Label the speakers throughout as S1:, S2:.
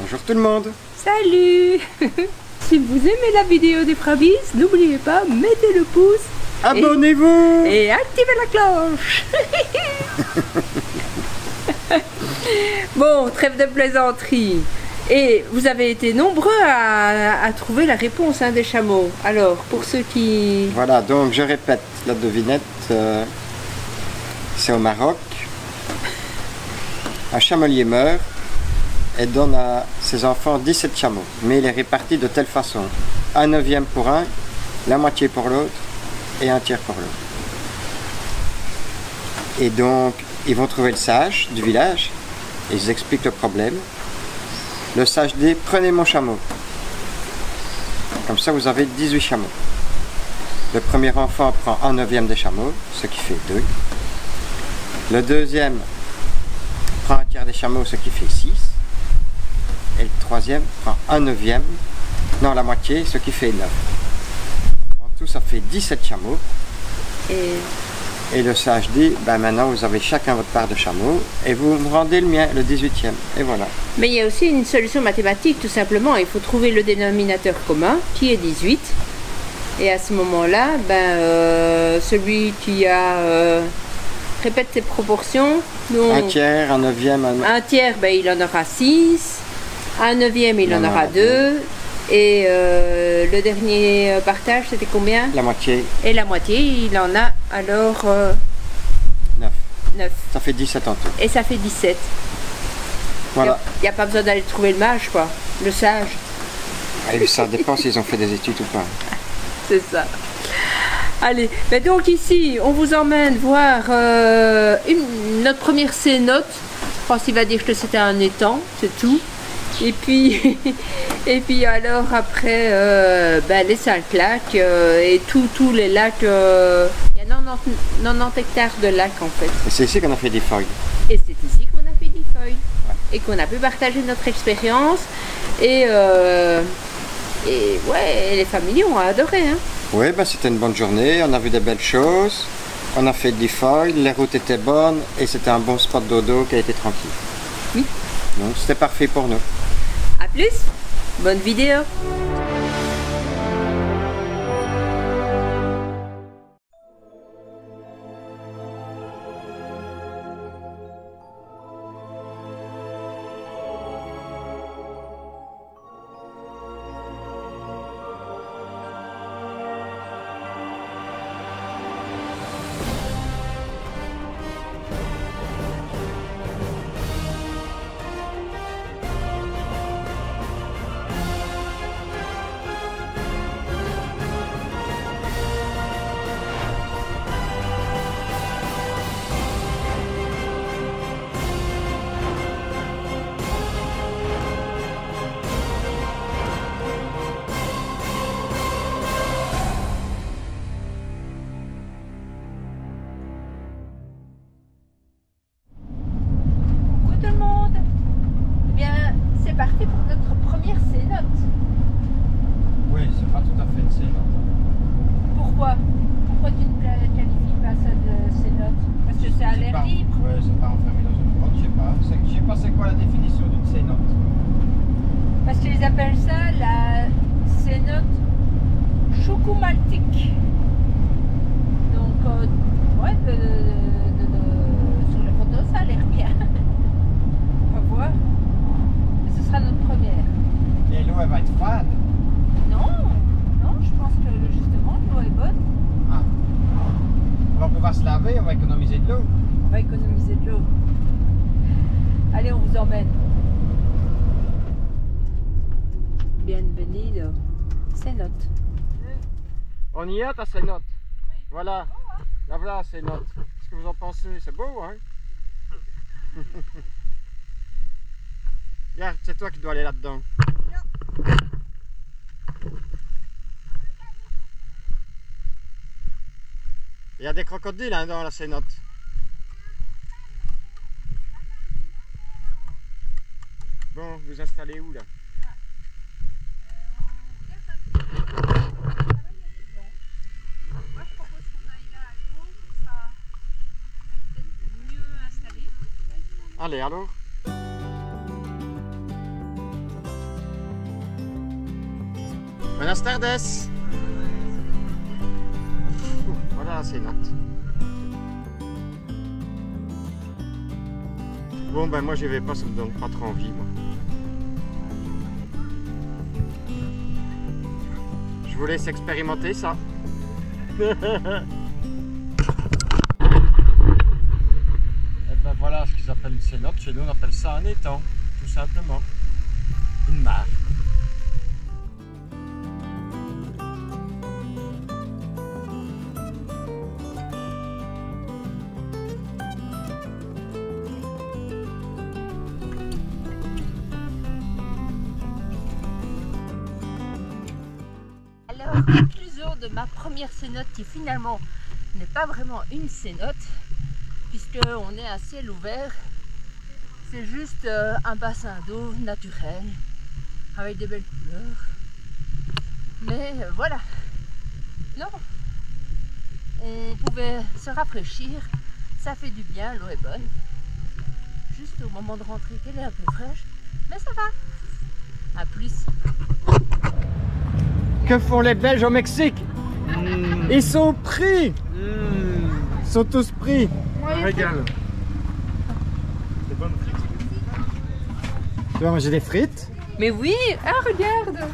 S1: Bonjour tout le monde.
S2: Salut. Si vous aimez la vidéo des Frabis, n'oubliez pas, mettez le pouce.
S1: Abonnez-vous
S2: et activez la cloche. Bon, trêve de plaisanterie. Et vous avez été nombreux à trouver la réponse des chameaux. Alors, pour ceux qui...
S1: Voilà, donc je répète la devinette. C'est au Maroc. Un chamelier meurt et donne à ses enfants 17 chameaux. Mais il est réparti de telle façon. Un neuvième pour un, la moitié pour l'autre et un tiers pour l'autre. Et donc, ils vont trouver le sage du village. Et ils expliquent le problème. Le sage dit, prenez mon chameau. Comme ça, vous avez 18 chameaux. Le premier enfant prend un neuvième des chameaux, ce qui fait 2. Le deuxième prend un tiers des chameaux, ce qui fait 6. Et le troisième prend un neuvième, non la moitié, ce qui fait 9. En tout, ça fait 17 chameaux. Et le sage dit, ben maintenant vous avez chacun votre part de chameau et vous me rendez le mien, le 18e. Et voilà.
S2: Mais il y a aussi une solution mathématique, tout simplement. Il faut trouver le dénominateur commun, qui est 18. Et à ce moment-là, celui qui a... répète tes proportions. Donc,
S1: un tiers, un neuvième...
S2: Un tiers, il en aura 6. Un neuvième, il en aura 2. Et le dernier partage, c'était combien?
S1: La moitié.
S2: Et la moitié, il en a alors 9.
S1: Ça fait 17 en tout.
S2: Et ça fait 17.
S1: Voilà.
S2: Il n'y a pas besoin d'aller trouver le mage, quoi. Le sage.
S1: Et ça dépend s'ils ont fait des études ou pas.
S2: C'est ça. Allez, mais donc ici, on vous emmène voir notre première cénote. Je pense qu'il va dire que c'était un étang, c'est tout. Et puis, alors après, les 5 lacs et tous les lacs. Il y a 90 hectares de lacs en fait.
S1: Et c'est ici qu'on a fait des feuilles.
S2: Et c'est ici qu'on a fait des feuilles. Ouais. Et qu'on a pu partager notre expérience. Et ouais, les familles ont adoré. Hein.
S1: Oui, c'était une bonne journée. On a vu des belles choses. On a fait des feuilles, les routes étaient bonnes et c'était un bon spot dodo qui a été tranquille.
S2: Oui.
S1: Donc c'était parfait pour nous.
S2: A plus, bonne vidéo. C'est parti pour notre première cénote.
S1: Oui, c'est pas tout à fait une cénote.
S2: Pourquoi? Pourquoi tu ne qualifies pas ça de cénote? Parce que c'est à l'air libre.
S1: Oui, c'est pas enfermé dans une grotte, je sais pas c'est quoi la définition d'une cénote.
S2: Parce qu'ils appellent ça la cénote choucoumaltique. Donc, ouais, sur les photos, ça a l'air bien. On va voir. Ce sera notre première.
S1: Et l'eau, elle va être froide?
S2: Non, je pense que justement l'eau est bonne.
S1: Ah. On va pouvoir se laver, on va économiser de l'eau.
S2: On va économiser de l'eau. Allez, on vous emmène. Bienvenue, cénote.
S1: On y est, ta cénote? Oui. Voilà. La voilà, cénote. Qu'est-ce que vous en pensez? C'est beau, hein? Regarde, c'est toi qui dois aller là-dedans. Non. Il y a des crocodiles dans la cénote. Bon, vous installez où là?
S2: Moi je propose qu'on aille là à l'eau, ce sera peut-être mieux installé.
S1: Allez alors. La stardesse. Voilà la cénote. Bon ben moi j'y vais pas, ça me donne pas trop envie moi. Je vous laisse expérimenter ça. Et ben voilà ce qu'ils appellent une cénote. Chez nous on appelle ça un étang, tout simplement. Une mare.
S2: Alors, conclusion de ma première cénote qui finalement n'est pas vraiment une cénote puisqu'on est à ciel ouvert. C'est juste un bassin d'eau naturel avec des belles couleurs. Mais voilà. Non. On pouvait se rafraîchir. Ça fait du bien, l'eau est bonne. Juste au moment de rentrer qu'elle est un peu fraîche. Mais ça va. À plus.
S1: Que font les Belges au Mexique? Ils sont pris. Ils sont tous pris.
S3: Régale. C'est bonne frites.
S1: Tu vas manger des frites?
S2: Mais oui, ah regarde.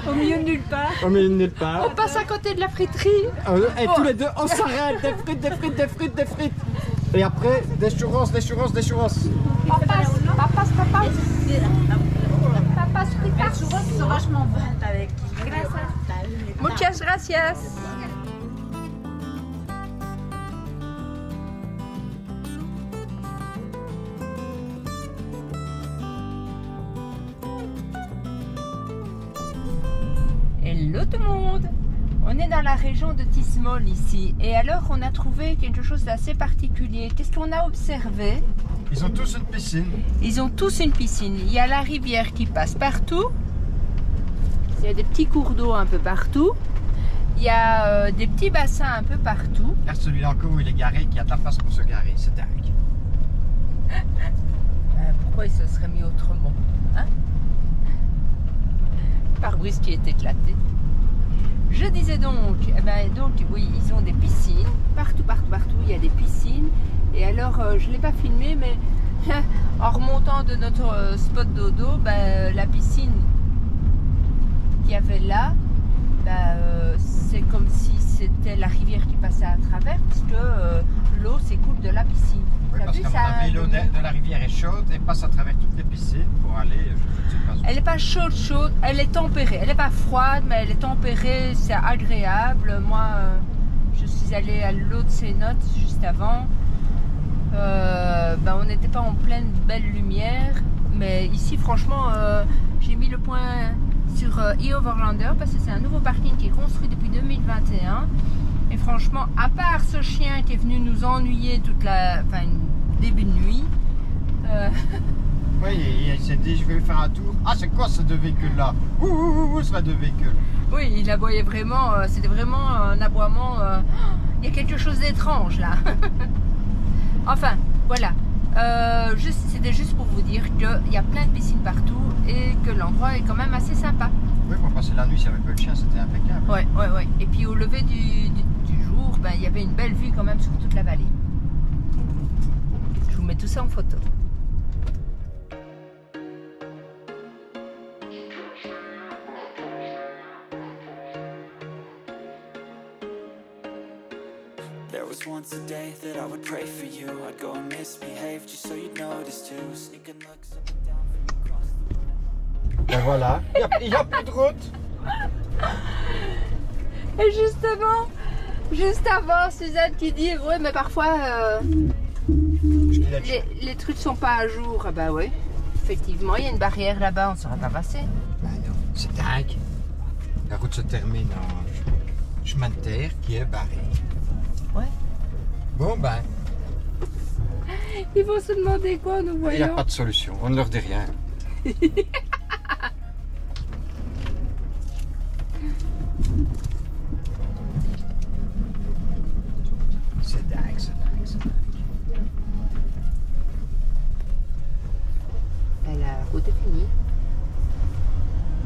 S2: Au milieu de nulle part.
S1: Au milieu de nulle part.
S2: On passe à côté de la friterie.
S1: Et tous les deux, on s'arrête. Des frites, des frites, des frites, des frites. Et après, des churros, des churros, des churros.
S2: Papas. Papas fritas.
S4: Les churros sont vachement bons avec.
S2: Muchas gracias. Hello tout le monde. On est dans la région de Tismol ici et alors on a trouvé quelque chose d'assez particulier. Qu'est-ce qu'on a observé?
S1: Ils ont tous une piscine.
S2: Ils ont tous une piscine. Il y a la rivière qui passe partout. Il y a des petits cours d'eau un peu partout. Il y a des petits bassins un peu partout.
S1: Regarde celui-là encore où il est garé, qui a de la place pour se garer. C'est dingue.
S2: Pourquoi il se serait mis autrement, hein? Pare-brise qui est éclaté. Je disais donc, oui, ils ont des piscines. Partout, il y a des piscines. Et alors, je ne l'ai pas filmé, mais en remontant de notre spot dodo, la piscine qu'il y avait là, c'est comme si c'était la rivière qui passait à travers, puisque l'eau s'écoule de la piscine.
S1: Oui, parce qu'à mon avis, l'eau de la rivière est chaude et passe à travers toutes les piscines pour aller, je ne sais pas.
S2: Elle n'est pas chaude, elle est tempérée. Elle n'est pas froide, mais elle est tempérée, c'est agréable. Moi, je suis allée à l'eau de Cénote juste avant. On n'était pas en pleine belle lumière, mais ici, franchement, j'ai mis le point sur Overlander parce que c'est un nouveau parking qui est construit depuis 2021. Et franchement, à part ce chien qui est venu nous ennuyer début de nuit.
S1: Oui, il s'est dit je vais faire un tour. Ah, c'est quoi ces deux véhicules là? Ouh, ce sera deux véhicules.
S2: Oui, il aboyait vraiment, c'était vraiment un aboiement. Il y a quelque chose d'étrange là. Enfin, voilà. C'était juste pour vous dire qu'il y a plein de piscines partout et que l'endroit est quand même assez sympa.
S1: Oui, pour passer la nuit, si avec le chien, c'était impeccable.
S2: Ouais. Et puis au lever du jour, il y avait une belle vue quand même sur toute la vallée. Je vous mets tout ça en photo.
S5: There was once a day that I would pray for you. I'd go and misbehave just so you'd notice too. Sneaking looks up and down from across the room.
S1: Ben voilà, il n'y a plus de route.
S2: Et juste avant, Suzanne qui dit ouais, mais parfois les trucs sont pas à jour. Ah bah ouais, effectivement, il y a une barrière là-bas, on ne saurait pas passer.
S1: Ben non, c'est dingue. La route se termine en chemin de terre qui est barré.
S2: Ouais.
S1: Bon ben,
S2: ils vont se demander quoi, nous voyons.
S1: il n'y a pas de solution, on ne leur dit rien. C'est dingue, c'est dingue, c'est dingue.
S2: La route est finie.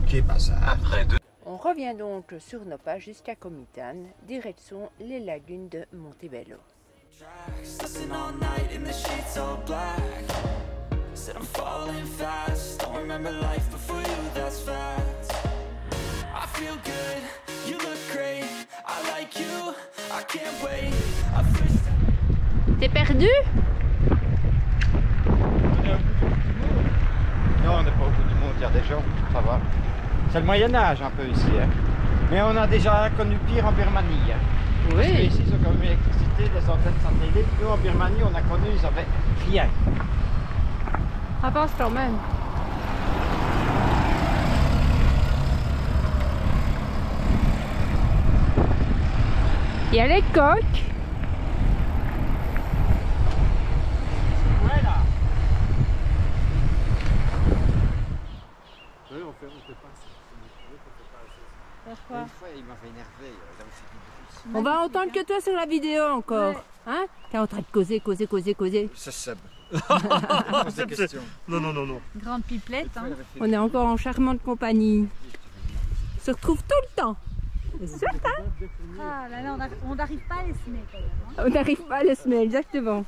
S1: Qui passe
S6: Après 2.
S2: On revient donc sur nos pas jusqu'à Comitane, direction les lagunes de Montebello.
S5: Listen all night in the sheets all black. Said I'm falling fast. Don't remember life before you, that's fact. I feel good, you look great. I like you, I can't wait.
S2: T'es perdu?
S1: Non, on n'est pas au bout du monde, il y a des gens, ça va. C'est le Moyen-Âge un peu ici. Hein. Mais on a déjà connu pire en Birmanie. Hein. Parce que ici, ils ont quand même l'électricité, des antennes satellites. Nous, en Birmanie, on a connu, ils n'avaient rien.
S2: Avance quand même. Il y a les coques.
S1: Ouais, là.
S3: Oui, on fait pas ça.
S2: Pourquoi?
S1: Une fois, il m'avait énervé. Il avait fait du bruit.
S2: On va entendre que toi sur la vidéo encore.
S4: Ouais.
S2: Hein? T'es en train de causer.
S1: C'est Seb.
S3: C'est des questions. Non.
S4: Grande pipelette. Hein.
S2: On est encore en charmante compagnie. On se retrouve tout le temps. C'est sûr, hein?
S4: Ah là là, on n'arrive pas à les semer quand même. Hein.
S2: On n'arrive pas à le semer, exactement.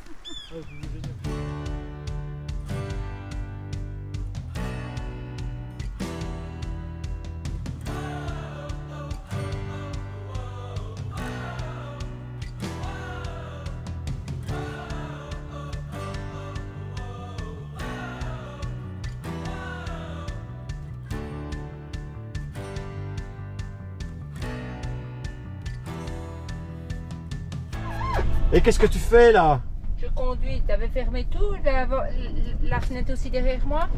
S1: Et qu'est-ce que tu fais là?
S2: Je conduis. T'avais fermé tout? La fenêtre aussi derrière moi?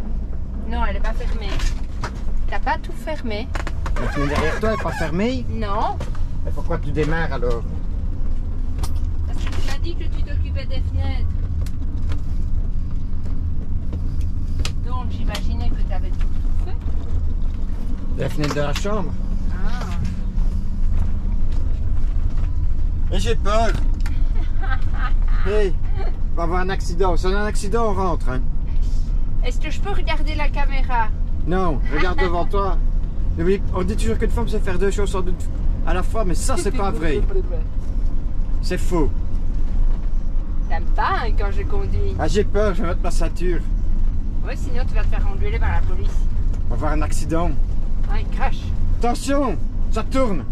S2: Non, elle n'est pas fermée. T'as pas tout fermé?
S1: La fenêtre derrière toi n'est pas fermée?
S2: Non.
S1: Mais pourquoi tu démarres alors?
S2: Parce que tu m'as dit que tu t'occupais des fenêtres. Donc j'imaginais que tu avais tout fait.
S1: La fenêtre de la chambre.
S2: Ah.
S1: Et j'ai peur. Hey, on va avoir un accident. Si on a un accident, on rentre. Hein.
S2: Est-ce que je peux regarder la caméra?
S1: Non, regarde devant toi. On dit toujours qu'une femme sait faire deux choses sans doute à la fois, mais ça, c'est pas vrai. C'est faux.
S2: T'aimes pas hein, quand je conduis?
S1: Ah, j'ai peur, je vais mettre ma ceinture.
S2: Oui, sinon tu vas te faire engueuler par la police.
S1: On va avoir un accident.
S2: Ah, il crache.
S1: Attention, ça tourne.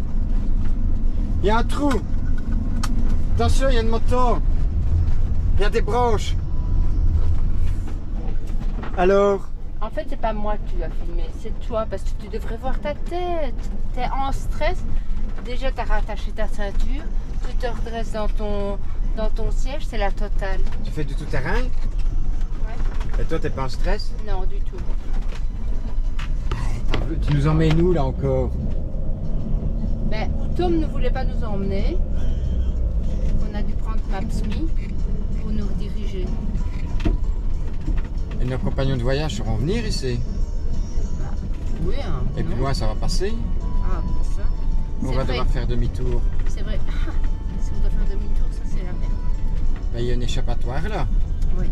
S1: Il y a un trou. Attention, il y a une moto. Il y a des branches. Alors?
S2: En fait, c'est pas moi que tu as filmé, c'est toi, parce que tu devrais voir ta tête. T'es en stress. Déjà, t'as rattaché ta ceinture. Tu te redresses dans ton siège, c'est la totale.
S1: Tu fais du tout-terrain?
S2: Ouais.
S1: Et toi, t'es pas en stress?
S2: Non, du tout.
S1: Tu nous emmènes où là encore?
S2: Ben, où Tom ne voulait pas nous emmener, on a dû prendre Maps.me pour nous rediriger.
S1: Et nos compagnons de voyage sauront venir ici.
S2: Oui, hein.
S1: Et plus loin, ça va passer.
S2: Ah, bon, ça.
S1: On
S2: C'est
S1: va
S2: vrai.
S1: devoir faire demi-tour.
S2: C'est vrai. Si on doit faire demi-tour, ça c'est la merde.
S1: Ben, il y a une échappatoire là.
S2: Oui.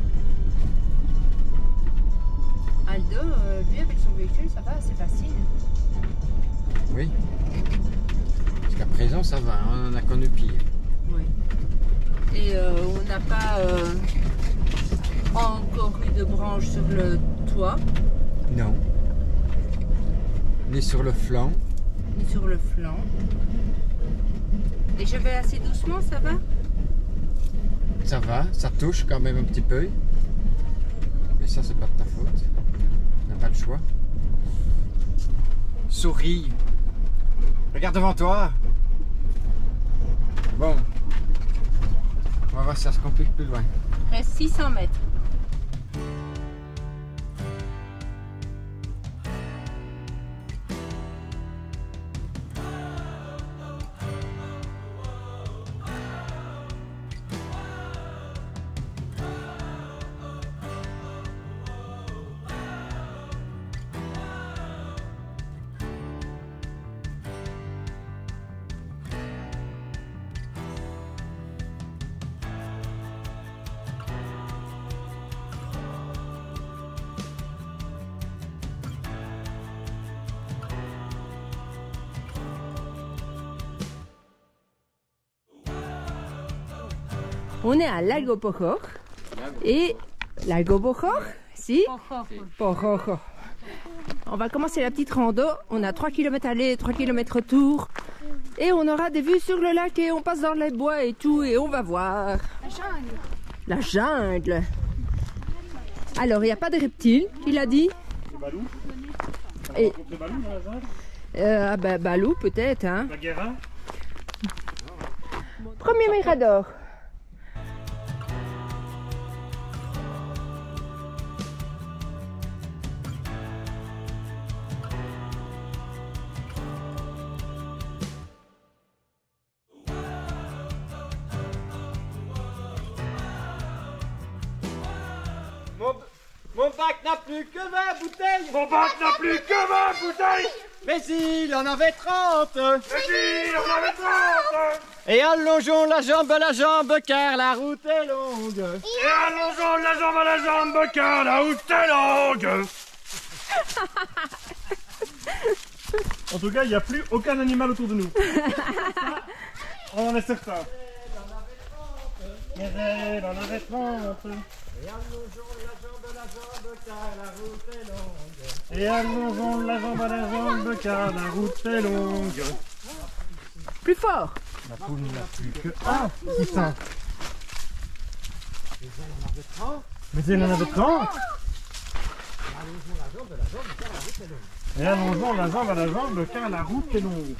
S2: Aldo, lui avec son véhicule, ça va, c'est facile.
S1: Oui. Jusqu'à présent, ça va. Hein, on en a connu pire.
S2: Oui. Et on n'a pas encore eu de branche sur le toit,
S1: Non. Ni sur le flanc.
S2: ni sur le flanc. Et je vais assez doucement, ça va?
S1: Ça va, ça touche quand même un petit peu. Mais ça, c'est pas de ta faute. On n'a pas le choix. Souris. Regarde devant toi. Bon. On va voir si ça se complique plus loin.
S2: Reste 600 mètres. On est à Lago Pochor. Et Lago Pochor, si. Pochor. On va commencer la petite rando. On a 3 km aller, 3 km retour. Et on aura des vues sur le lac et on passe dans les bois et tout. Et on va voir.
S4: La jungle.
S2: La jungle. Alors, il n'y a pas de reptiles, il a dit.
S3: Balou.
S2: Et,
S3: Balou dans la jungle.
S2: Balou peut-être. Hein.
S3: Bagheera.
S2: Premier mirador.
S1: Mon bac n'a plus que 20 bouteilles.
S3: Mon bac n'a plus que 20 bouteilles.
S1: Mais il en avait 30.
S3: Mais si, on avait 30.
S1: Et allongeons la jambe, car la route est longue.
S3: Et allongeons la jambe à la jambe, car la route est longue. En tout cas, il n'y a plus aucun animal autour de nous. Ça, on en est certain. Mais elle en avait 30.
S1: Et allongeons la jambe, car la route est longue.
S3: Et allongeons la jambe à la jambe, car la route est longue.
S2: Plus fort.
S3: La poule n'a plus que un poussin. Mais elle en avait 30. Et allongeons la jambe à la jambe, car la route est longue.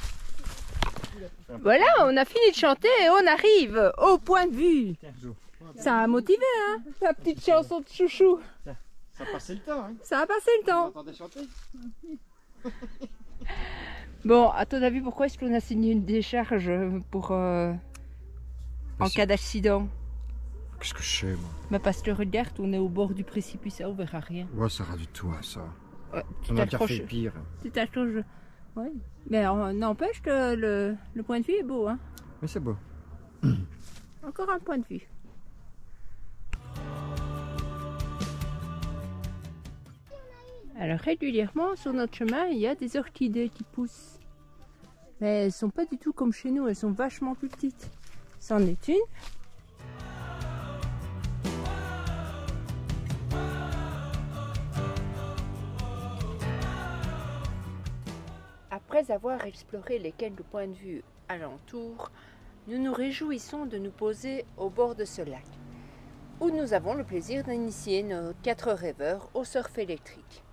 S2: Voilà, on a fini de chanter et on arrive au point de vue.
S3: Tiens, Jo.
S2: Ça a motivé, hein, la petite chanson de chouchou.
S1: Ça passait le temps, hein.
S2: Ça a passé le
S1: Vous
S2: temps.
S1: entendez chanter?
S2: Bon, à ton avis, pourquoi est-ce qu'on a signé une décharge pour en cas d'accident?
S1: Qu'est-ce que je sais, moi?
S2: Mais parce que regarde, on est au bord du précipice, on verra rien.
S1: Ouais, ça ira du tout à ça.
S2: Ouais,
S1: On a déjà fait pire.
S2: Tu t'accroches. Ouais. Mais n'empêche que le point de vue est beau, hein.
S1: Mais c'est beau.
S2: Encore un point de vue. Alors régulièrement sur notre chemin, il y a des orchidées qui poussent. Mais elles sont pas du tout comme chez nous, elles sont vachement plus petites. C'en est une. Après avoir exploré les quelques points de vue alentour, nous nous réjouissons de nous poser au bord de ce lac, où nous avons le plaisir d'initier nos 4 rêveurs au surf électrique.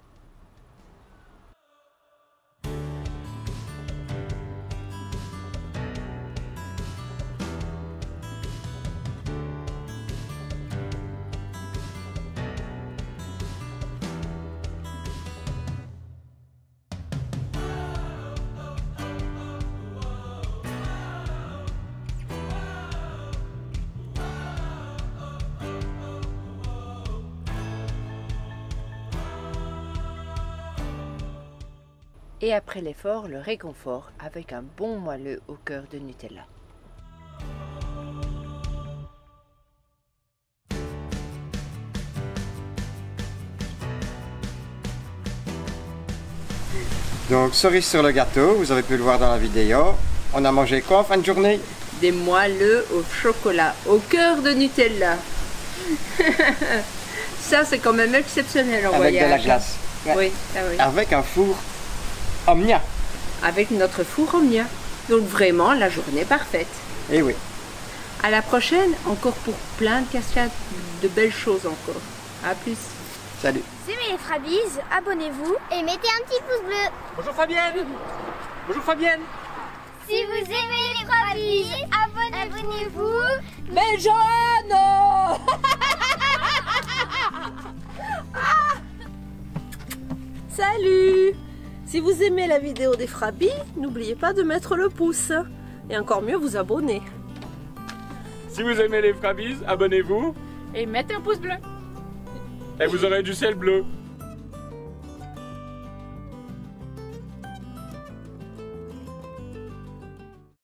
S2: Et après l'effort, le réconfort avec un bon moelleux au cœur de Nutella.
S1: Donc, cerise sur le gâteau, vous avez pu le voir dans la vidéo. On a mangé quoi en fin de journée?
S2: Des moelleux au chocolat, au cœur de Nutella. Ça, c'est quand même exceptionnel en
S1: Avec
S2: voyage.
S1: de la glace. Ouais.
S2: Oui, ah oui.
S1: Avec un four Omnia.
S2: Avec notre four Omnia. Donc vraiment, la journée parfaite.
S1: Eh oui.
S2: À la prochaine, encore pour plein de cascades, de belles choses encore. À plus.
S1: Salut.
S6: Si vous aimez les Frabies, abonnez-vous et mettez un petit pouce bleu.
S3: Bonjour Fabienne. Bonjour Fabienne.
S6: Si vous aimez les Frabies, abonnez-vous.
S2: Mais Joanne
S7: Salut! Si vous aimez la vidéo des Frabies, n'oubliez pas de mettre le pouce. Et encore mieux, vous abonner.
S8: Si vous aimez les Frabies, abonnez-vous
S2: Et mettez un pouce bleu.
S8: et vous aurez du ciel bleu.